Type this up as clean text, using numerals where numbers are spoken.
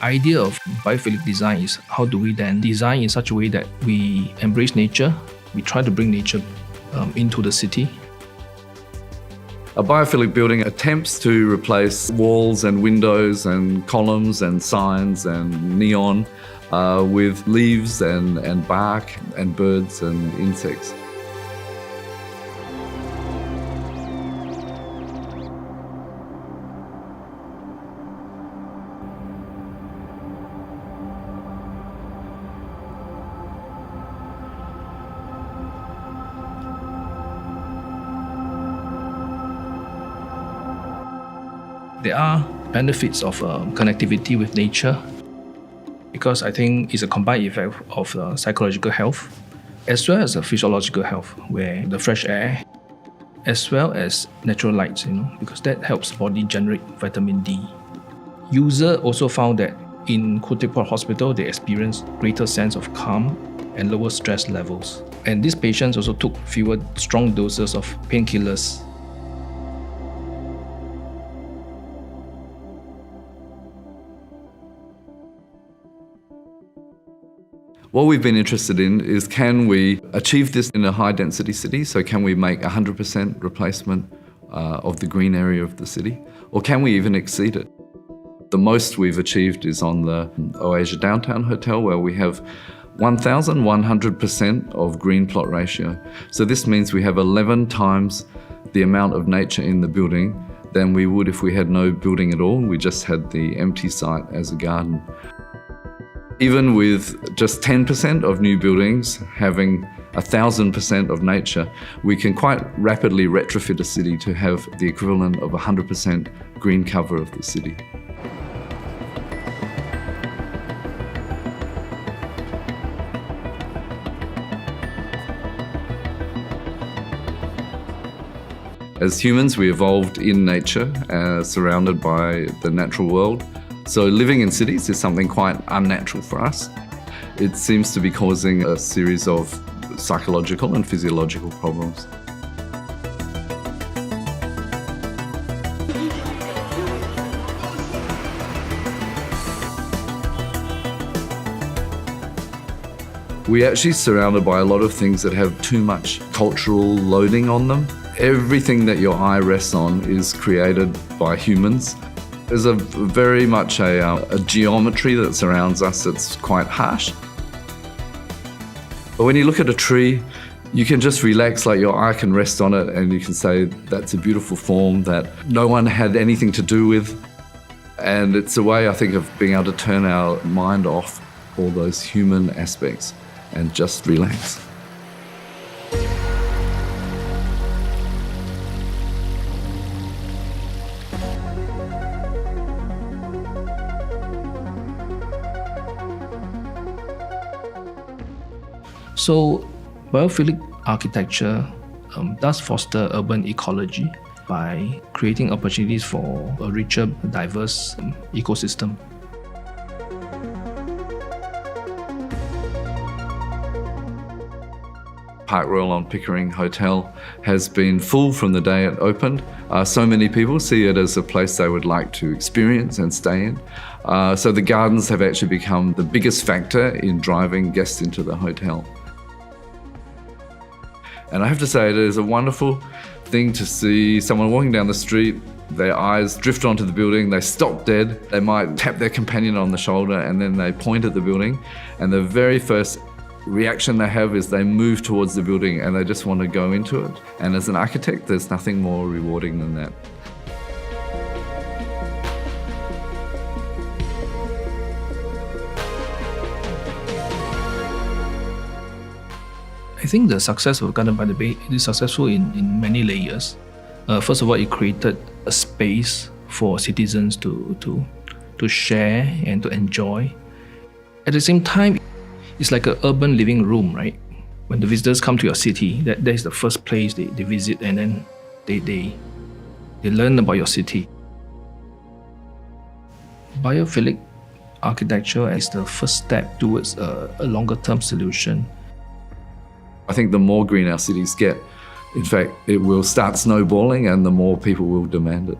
idea of biophilic design is how do we then design in such a way that we embrace nature, we try to bring nature into the city. A biophilic building attempts to replace walls and windows and columns and signs and neon with leaves and bark and birds and insects. There are benefits of connectivity with nature because I think it's a combined effect of psychological health as well as physiological health, where the fresh air as well as natural light, because that helps body generate vitamin D. User also found that in Kutiport Hospital, they experienced greater sense of calm and lower stress levels. And these patients also took fewer strong doses of painkillers. What we've been interested in is, can we achieve this in a high-density city? So can we make 100% replacement of the green area of the city? Or can we even exceed it? The most we've achieved is on the Oasia Downtown Hotel, where we have 1,100% of green plot ratio. So this means we have 11 times the amount of nature in the building than we would if we had no building at all. We just had the empty site as a garden. Even with just 10% of new buildings having 1,000% of nature, we can quite rapidly retrofit a city to have the equivalent of 100% green cover of the city. As humans, we evolved in nature, surrounded by the natural world. So living in cities is something quite unnatural for us. It seems to be causing a series of psychological and physiological problems. We're actually surrounded by a lot of things that have too much cultural loading on them. Everything that your eye rests on is created by humans. There's very much a geometry that surrounds us that's quite harsh. But when you look at a tree, you can just relax, like your eye can rest on it and you can say that's a beautiful form that no one had anything to do with. And it's a way, I think, of being able to turn our mind off all those human aspects and just relax. So, biophilic architecture does foster urban ecology by creating opportunities for a richer, diverse ecosystem. Park Royal on Pickering Hotel has been full from the day it opened. So many people see it as a place they would like to experience and stay in. So the gardens have actually become the biggest factor in driving guests into the hotel. And I have to say, it is a wonderful thing to see someone walking down the street, their eyes drift onto the building, they stop dead, they might tap their companion on the shoulder and then they point at the building, and the very first reaction they have is they move towards the building and they just want to go into it. And as an architect, there's nothing more rewarding than that. I think the success of Garden by the Bay is successful in many layers. First of all, it created a space for citizens to share and to enjoy. At the same time, it's like an urban living room, right? When the visitors come to your city, that is the first place they visit, and then they learn about your city. Biophilic architecture is the first step towards a longer-term solution. I think the more green our cities get, in fact, it will start snowballing and the more people will demand it.